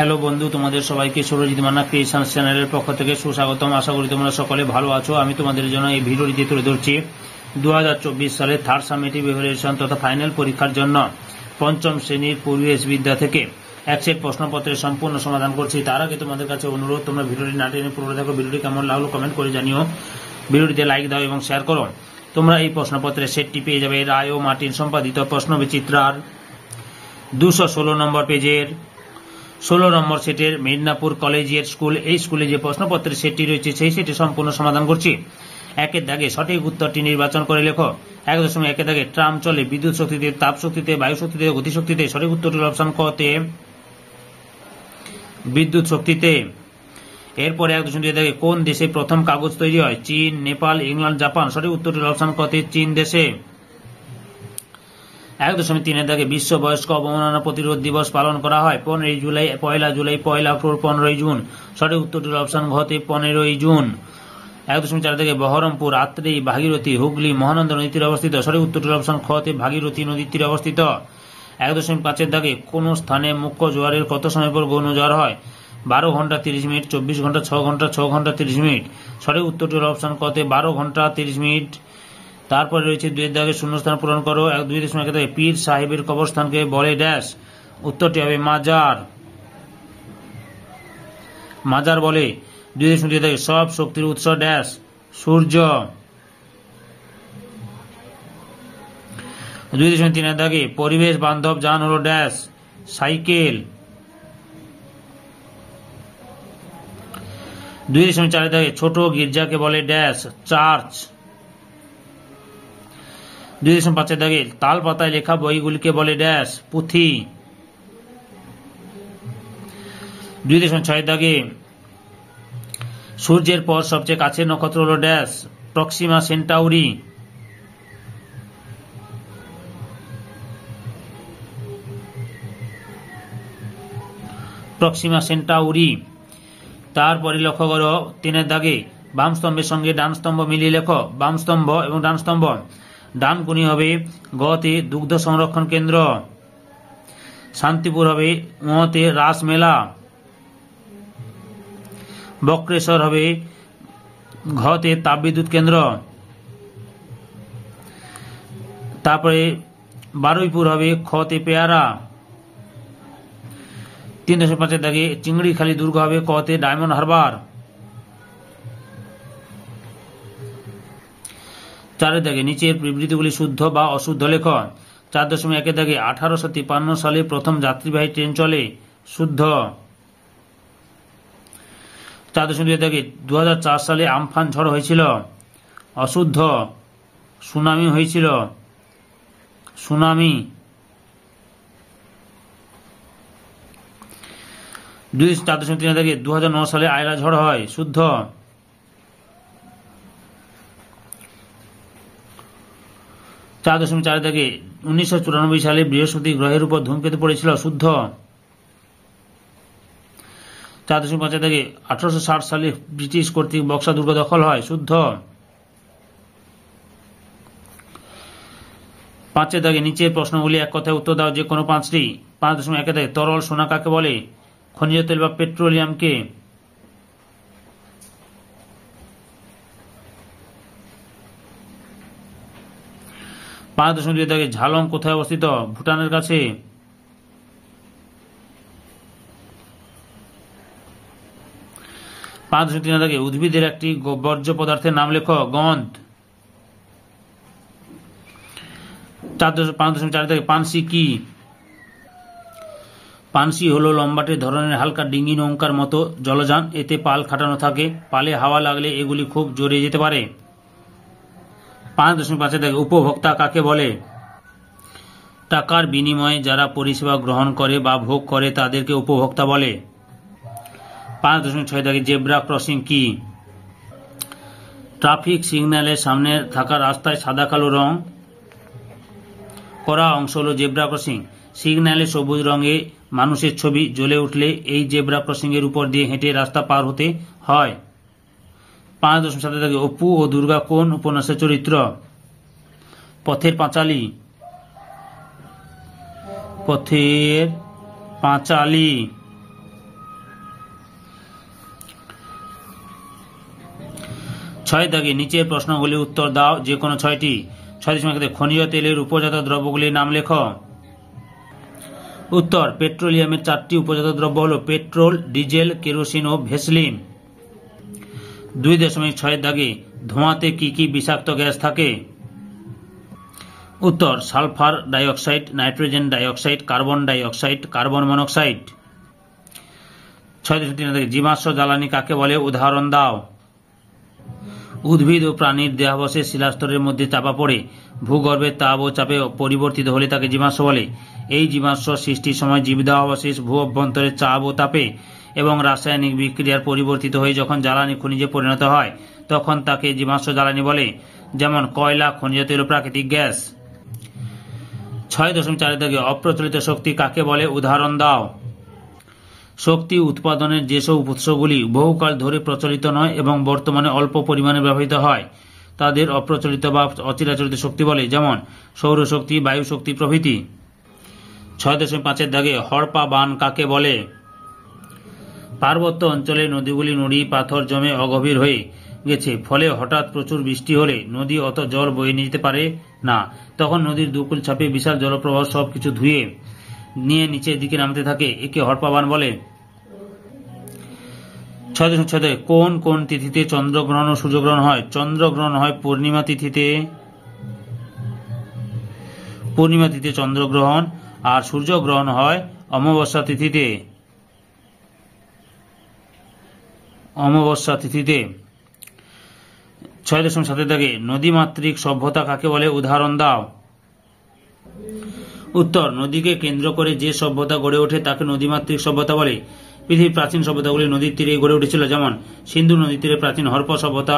Hello বন্ধু, তোমাদের সবাইকে সুরজিৎ মান্না ক্রিয়েশন চ্যানেলের পক্ষ থেকে সুস্বাগতম। আশা করি তোমরা সকলে ভালো আছো। আমি তোমাদের জন্য এই ভিডিওটি তুলে ধরছি 2024 সালে থার্ড সামেটিভ ইভ্যালুয়েশন তথা ফাইনাল পরীক্ষার জন্য পঞ্চম শ্রেণীর পরিবেশ বিদ্যা থেকে এক সেট প্রশ্নপত্রের সম্পূর্ণ সমাধান করছি। তার আগে তোমাদের কাছে অনুরোধ, তোমরা ভিডিওটি না টেনে পুরো দেখো। ভিডিওটি কেমন লাগলো কমেন্ট করে জানিও, ভিডিওটিতে লাইক দাও এবং শেয়ার করো। তোমরা এই প্রশ্নপত্রের সেটটি পেয়ে যাবে রায় ও মার্টিন সম্পাদিত প্রশ্নবিচিত্রার 216 নম্বর পেজের 16 নম্বর সেটের মেদিনীপুর কলেজিয়েট স্কুল। এই স্কুলে যে প্রশ্নপত্রের সেটটি রয়েছে সেই সেটটি সম্পূর্ণ সমাধান করছি। একের দাগে সঠিক উত্তরটি নির্বাচন করে লেখো। 1.1 দাগে ট্রাম চলে বিদ্যুৎ শক্তিতে, তাপ শক্তিতে, বায়ু শক্তিতে, গতিশক্তিতে। সঠিক উত্তরটি অপশন ক তে বিদ্যুৎ শক্তিতে। এরপরে 1.2 দাগে কোন দেশে প্রথম কাগজ তৈরি হয়? চীন, নেপাল, ইংল্যান্ড, জাপান। সঠিক উত্তরটি অপশন ক তে চীন দেশে। 1.3 দাগে বিশ্ব বয়স্ক অবমাননা প্রতিরোধ দিবস পালন করা হয় 15 জুলাই, 1 জুলাই, 1 অক্টোবর, 15 জুন। সঠিক উত্তরটির অপশন ঘ তে 15 জুন। 1.4 দাগে বহরমপুর, আত্রেই, ভাগীরথী, হুগলি, মহানন্দা নদীর তীরে অবস্থিত। সঠিক উত্তরটির অপশন খ তে ভাগীরথী নদীর তীরে অবস্থিত। 1.5 দাগে কোন স্থানে মুখ্য জোয়ারের কত সময় পর গৌণ জোয়ার হয়? 12 ঘন্টা 30 মিনিট, 24 ঘন্টা, 6 ঘন্টা, 6 ঘন্টা 30 মিনিট। সঠিক উত্তরটির অপশন ক তে 12 ঘন্টা 30 মিনিট। তারপরে রয়েছে 2 দাগে শূন্যস্থান পূরণ করো। 2.1 দাগে পীর সাহেবের কবরস্থানকে বলে ড্যাশ। উত্তরটি হবে মাজার। মাজার বলে। 2.2 দাগে সব শক্তির উৎস ড্যাশ, সূর্য। 2.3 দাগে পরিবেশ বান্ধব যান হলো ড্যাশ, সাইকেল। 2.4 দাগে ছোট গির্জাকে বলে ড্যাশ, চার্চ। 2.5 দাগে তাল পাতায় লেখা বইগুলিকে বলে ড্যাশ, পুঁথি। 2.6 দাগে সূর্যের পর সবচেয়ে কাছের নক্ষত্র হলো ড্যাশ, প্রক্সিমা সেন্টাউরি। তারপরে লক্ষ্য করো 3 দাগে বাম স্তম্ভের সঙ্গে ডান স্তম্ভ মিলিয়ে লেখো। বাম স্তম্ভ এবং ডান স্তম্ভ। ডান কোণী হবে গ তে দুগ্ধ সংরক্ষণ কেন্দ্র, শান্তিপুর হবে ঙ তে রাস মেলা, বক্রেশ্বর হবে ঘ তে তাপবিদ্যুৎ কেন্দ্র। তারপরে বারুইপুর হবে খ তে পেয়ারা। 3.5 দাগে চিংড়িখালি দুর্গ হবে ক তে ডায়মন্ড হারবার। 4 দাগে নিচের বিবৃতিগুলি শুদ্ধ বা অশুদ্ধ লেখ। 4.1 দাগে 1853 সালে প্রথম যাত্রীবাহী ট্রেন চলে, শুদ্ধ। 4.2 দাগে 2004 সালে আমফান ঝড় হয়েছিল, অশুদ্ধ। সুনামি হয়েছিল, সুনামি। 4.3 দাগে 2009 সালে আয়লা ঝড় হয়, শুদ্ধ। 4.4 দাগে 1994 সালে বৃহস্পতি গ্রহের উপর ধূমকেতু পড়েছিল, শুদ্ধ। 4.5 দাগে 1860 সালে ব্রিটিশ কর্তৃক বক্সা দুর্গ দখল হয়, শুদ্ধ। 5 দাগে নিচের প্রশ্নগুলি এক কথায় উত্তর দাও যে কোনো 5টি। 5.1 দাগে তরল সোনা কাকে বলে? খনিজ তেল বা পেট্রোলিয়ামকে। 5.2 দাগে ঝালং কোথায় অবস্থিত? ভুটানের কাছে। 5.3 দাগে উদ্ভিদের একটি বর্জ্য পদার্থের নাম লেখো, গন্ধ। 5.4 দাগে পানসি কি? পানসি হলো লম্বাটে ধরনের হালকা ডিঙ্গি নৌকার মতো জলযান। এতে পাল খাটানো থাকে। পালে হাওয়া লাগলে এগুলি খুব জোরে যেতে পারে। 5.5 দাগে উপভোক্তা কাকে বলে? টাকার বিনিময়ে যারা পরিষেবা গ্রহণ করে বা ভোগ করে তাদেরকে উপভোক্তা বলে। 5.6 দাগে জেব্রা ক্রসিং কি? ট্রাফিক সিগন্যালের সামনে থাকা রাস্তায় সাদা কালো রং করা অংশ হলো জেব্রা ক্রসিং। সিগন্যালে সবুজ রঙে মানুষের ছবি জ্বলে উঠলে এই জেব্রা ক্রসিং এর উপর দিয়ে হেঁটে রাস্তা পার হতে হয়। 5.7 দাগে অপু ও দুর্গা কোন উপন্যাসের চরিত্র? পথের পাঁচালী। পথের পাঁচালী। 6 দাগে নিচের প্রশ্নগুলি উত্তর দাও যে কোনো 6টি। 6 খনিজ তেলের উপজাত দ্রব্যগুলির নাম লেখো। উত্তর, পেট্রোলিয়ামের 4টি উপজাত দ্রব্য হল পেট্রোল, ডিজেল, কেরোসিন ও ভেসলিন। 2.6 দাগে ধোঁয়াতে কি কি বিষাক্ত গ্যাস থাকে? উত্তর, sulphur dioxide, nitrogen dioxide, carbon dioxide, carbon monoxide. 6.3 দাগে জীবাশ্ম জ্বালানি কাকে বলে? উদাহরণ দাও। উদ্ভিদ ও প্রাণীর দেহাবশেষ শিলাস্তরের মধ্যে চাপা পড়ে ভূগর্ভের তাপ ও চাপে পরিবর্তিত হলে তাকে জীবাশ্ম বলে। এই জীবাশ্ম সৃষ্টির সময় জীবদেহাবশেষ ভূ অভ্যন্তরের চাপ ও তাপে এবং রাসায়নিক বিক্রিয়ার পরিবর্তিত হয়ে যখন জ্বালানি খনিজে পরিণত হয় তখন তাকে জীবাশ্ম জ্বালানি বলে, যেমন কয়লা, খনিজ তেল ও প্রাকৃতিক গ্যাস। 6.4 দাগে অপ্রচলিত শক্তি কাকে বলে? উদাহরণ দাও। শক্তি উৎপাদনের যেসব উৎসগুলি বহুকাল ধরে প্রচলিত নয় এবং বর্তমানে অল্প পরিমাণে ব্যবহৃত হয় তাদের অপ্রচলিত বা অচিরাচরিত শক্তি বলে, যেমন সৌরশক্তি, বায়ু শক্তি প্রভৃতি। 6.5 দাগে হড়পা বান কাকে বলে? পার্বত্য অঞ্চলে নদীগুলি নুড়ি পাথর জমে অগভীর হয়ে গেছে, ফলে হঠাৎ প্রচুর বৃষ্টি হলে নদী অত জল বয়ে নিয়ে যেতে পারে না। তখন নদীর দুকুল ছাপিয়ে বিশাল জলপ্রবাহ সবকিছু ধুয়ে নিয়ে নিচের দিকে নামতে থাকে, একে হড়পা বান বলে। 6.6 কোন কোন তিথিতে চন্দ্রগ্রহণ ও সূর্যগ্রহণ হয়? চন্দ্রগ্রহণ হয় পূর্ণিমা তিথিতে চন্দ্রগ্রহণ, আর সূর্যগ্রহণ হয় অমাবস্যা তিথিতে। 6.7 দাগে নদীমাতৃক সভ্যতা কাকে বলে? উদাহরণ দাও। উত্তর, নদীকে কেন্দ্র করে যে সভ্যতা গড়ে ওঠে তাকে নদীমাতৃক সভ্যতা বলে। পৃথিবীর প্রাচীন সভ্যতাগুলি নদীর তীরে গড়ে উঠেছিল, যেমন সিন্ধু নদীর তীরে প্রাচীন হরপ্পা সভ্যতা,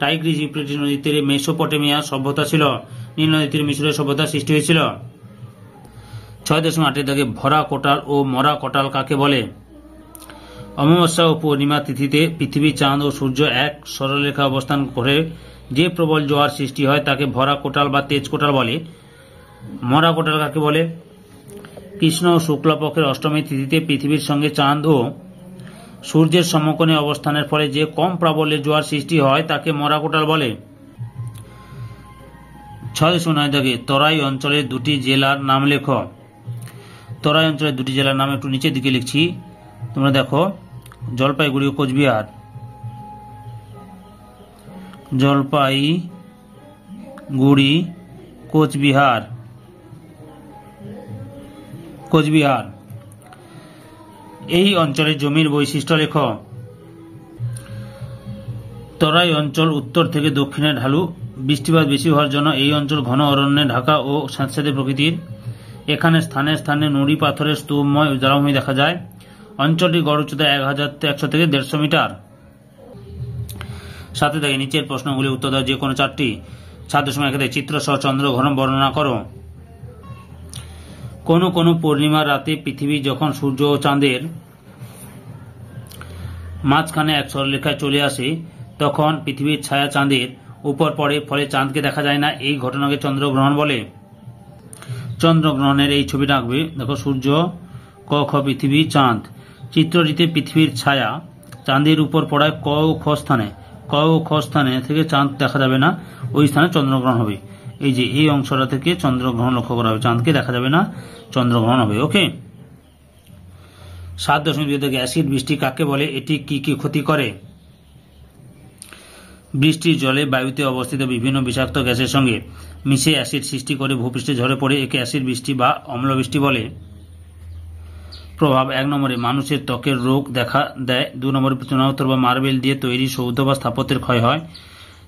টাইগ্রিস ইউফ্রেটিস নদীর তীরে মেসোপটেমিয়া সভ্যতা ছিল, নীল নদীর তীরে মিশরের সভ্যতা সৃষ্টি হয়েছিল। 6.8 দাগে ভরা কোটাল ও মরা কোটাল কাকে বলে? অমাবস্যা ও পূর্ণিমা তিথিতে পৃথিবী, চাঁদ ও সূর্য এক সরলরেখা অবস্থান করে যে প্রবল জোয়ার সৃষ্টি হয় তাকে ভরা কোটাল বা তেজ কোটাল বলে। মরা কোটাল কাকে বলে? কৃষ্ণ ও শুক্লপক্ষের অষ্টমী তিথিতে পৃথিবীর সঙ্গে চাঁদ ও সূর্যের সমকোণে অবস্থানের ফলে যে কম প্রাবল্যের জোয়ার সৃষ্টি হয় তাকে মরা কোটাল বলে। 6.9 দাগে তরাই অঞ্চলের 2টি জেলার নাম লেখো। তরাই অঞ্চলের 2টি জেলার নাম একটু নিচের দিকে লিখছি, তোমরা দেখো। জলপাইগুড়ি ও কোচবিহার। জলপাইগুড়ি, কোচবিহার। এই অঞ্চলের জমির বৈশিষ্ট্য লেখো। তরাই অঞ্চল উত্তর থেকে দক্ষিণে ঢালু, বৃষ্টিপাত বেশি হওয়ার জন্য এই অঞ্চল ঘন অরণ্যে ঢাকা ও স্যাঁতস্যাঁতে প্রকৃতির। এখানে স্থানে স্থানে নুড়ি পাথরের স্তূপময় জলাভূমি দেখা যায়। অঞ্চলটির গড় উচ্চতা 1100 থেকে 150 মিটার। 7 দাগে নিচের প্রশ্নগুলি উত্তর দাও যে কোনো 4টি। 7.1 চিত্র সহ চন্দ্রগ্রহণ বর্ণনা করো। কোন কোন পূর্ণিমার রাতে পৃথিবী যখন সূর্য ও চাঁদের মাঝখানে এক সরলরেখায় চলে আসে তখন পৃথিবীর ছায়া চাঁদের উপর পড়ে, ফলে চাঁদকে দেখা যায় না। এই ঘটনাকে চন্দ্রগ্রহণ বলে। চন্দ্রগ্রহণের এই ছবিটা আঁকবে, দেখো সূর্য, ক খ পৃথিবী, চাঁদ। চিত্রটিতে পৃথিবীর ছায়া চাঁদের উপর পড়ায় ক ও খ স্থানে থেকে চাঁদ দেখা যাবে না, ওই স্থানে চন্দ্রগ্রহণ হবে। এই যে এই অংশটা থেকে চন্দ্রগ্রহণ লক্ষ্য করা হবে, চাঁদকে দেখা যাবে না, চন্দ্রগ্রহণ হবে। ওকে। 7.2 থেকে অ্যাসিড বৃষ্টি কাকে বলে? এটি কি কি ক্ষতি করে? বৃষ্টির জলে বায়ুতে অবস্থিত বিভিন্ন বিষাক্ত গ্যাসের সঙ্গে মিশে অ্যাসিড সৃষ্টি করে ভূপৃষ্ঠে ঝরে পড়ে, একে অ্যাসিড বৃষ্টি বা অম্লবৃষ্টি বলে। প্রভাব 1 নম্বরে মানুষের ত্বকের রোগ দেখা দেয়। 2 নম্বরে চুনাপাথর বা মার্বেল দিয়ে তৈরি সৌধ বা স্থাপত্যের ক্ষয় হয়,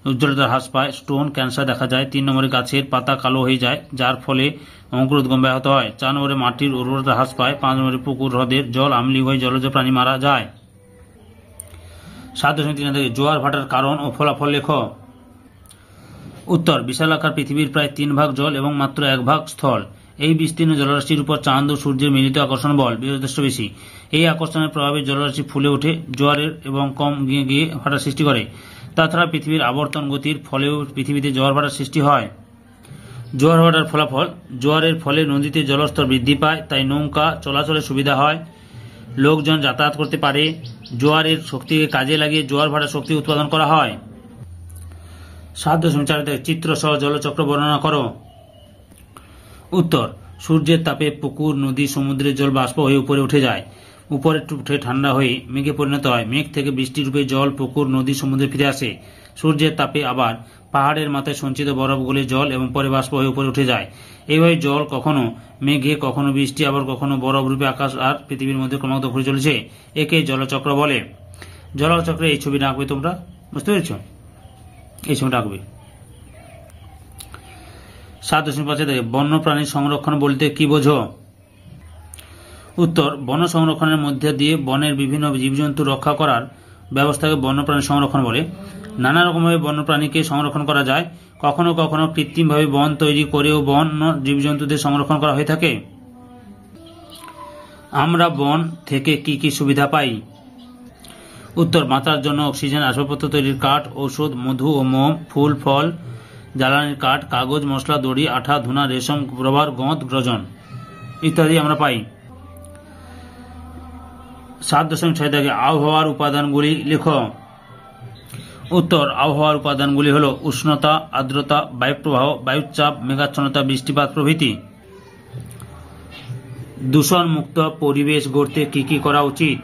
উজ্জ্বলতা হ্রাস পায়, স্টোন, ক্যান্সার দেখা যায়। 3 নম্বরে গাছের পাতা কালো হয়ে যায় যার ফলে অঙ্কুরোদ্গম ব্যাহত হয়। 4 নম্বরে মাটির উর্বরতা হ্রাস পায়। 5 নম্বরে পুকুর হ্রদের জল আম্লীয় হয়ে জলজ প্রাণী মারা যায়। 7.3 থেকে জোয়ার ভাটার কারণ ও ফলাফল লেখো। উত্তর, বিশালাকার পৃথিবীর প্রায় 3 ভাগ জল এবং মাত্র 1 ভাগ স্থল। এই বিস্তীর্ণ জলরাশির উপর চাঁদ ও সূর্যের মিলিত আকর্ষণ বল যথেষ্ট বেশি। এই আকর্ষণের প্রভাবে জলরাশি ফুলে ওঠে, জোয়ারের এবং কম গিয়ে ভাটার সৃষ্টি করে। তাছাড়া পৃথিবীর আবর্তন গতির ফলেও পৃথিবীতে জোয়ার ভাটার সৃষ্টি হয়। জোয়ার ভাটার ফলাফল, জোয়ারের ফলে নদীতে জলস্তর বৃদ্ধি পায়, তাই নৌকা চলাচলের সুবিধা হয়, লোকজন যাতায়াত করতে পারে। জোয়ারের শক্তিকে কাজে লাগিয়ে জোয়ার ভাটার শক্তি উৎপাদন করা হয়। 7.4 চিত্র সহ জলচক্র বর্ণনা করো। উত্তর, সূর্যের তাপে পুকুর, নদী, সমুদ্রের জল বাষ্প হয়ে উপরে উঠে যায়। উপরে উঠে ঠান্ডা হয়ে মেঘে পরিণত হয়। মেঘ থেকে বৃষ্টি রূপে জল পুকুর, নদী, সমুদ্রে ফিরে আসে। সূর্যের তাপে আবার পাহাড়ের মাথায় সঞ্চিত বরফ গলে জল এবং পরে বাষ্প হয়ে উপরে উঠে যায়। এইভাবে জল কখনো মেঘে, কখনো বৃষ্টি, আবার কখনো বরফ রূপে আকাশ আর পৃথিবীর মধ্যে ক্রমাগত ঘুরে চলেছে। একে জলচক্র বলে। জলচক্রে এই ছবিটা আঁকবে, তোমরা বুঝতে পেরেছ? এই ছবিটা আঁকবে। 7.5 থেকে বন্যপ্রাণী সংরক্ষণ বলতে কি বোঝো? উত্তর, বন সংরক্ষণের মধ্যে দিয়ে বনের বিভিন্ন জীবজন্তু রক্ষা করার ব্যবস্থাকে বন্যপ্রাণী সংরক্ষণ বলে। নানা রকমভাবে বন্যপ্রাণীকে সংরক্ষণ করা যায়। কখনো কখনো কৃত্রিমভাবে বন তৈরি করেও বন্য জীবজন্তুদের সংরক্ষণ করা হয়ে থাকে। আমরা বন থেকে কি কি সুবিধা পাই? উত্তর, বাঁচার জন্য অক্সিজেন, আসবাবপত্র তৈরির কাঠ, ঔষধ, মধু ও মোম, ফুল ফল, জ্বালানির কাঠ, কাগজ, মশলা, দড়ি, আঠা, ধুনা, রেশম, রবার, গঁদ, গ্রজন ইত্যাদি আমরা পাই। 7.6 থেকে আবহাওয়ার উপাদানগুলি লেখো। উত্তর, আবহাওয়ার উপাদানগুলি হল উষ্ণতা, আর্দ্রতা, বায়ুপ্রবাহ, বায়ুচাপ, মেঘাচ্ছন্নতা, বৃষ্টিপাত প্রভৃতি। দূষণ মুক্ত পরিবেশ গড়তে কি কি করা উচিত?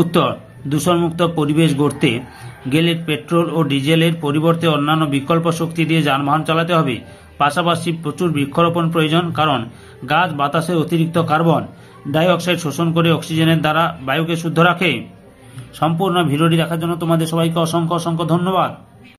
উত্তর, দূষণমুক্ত পরিবেশ গড়তে গেলে পেট্রোল ও ডিজেলের পরিবর্তে অন্যান্য বিকল্প শক্তি দিয়ে যানবাহন চালাতে হবে। পাশাপাশি প্রচুর বৃক্ষরোপণ প্রয়োজন, কারণ গাছ বাতাসের অতিরিক্ত কার্বন ডাই অক্সাইড শোষণ করে অক্সিজেনের দ্বারা বায়ুকে শুদ্ধ রাখে। সম্পূর্ণ ভিডিওটি দেখার জন্য তোমাদের সবাইকে অসংখ্য অসংখ্য ধন্যবাদ।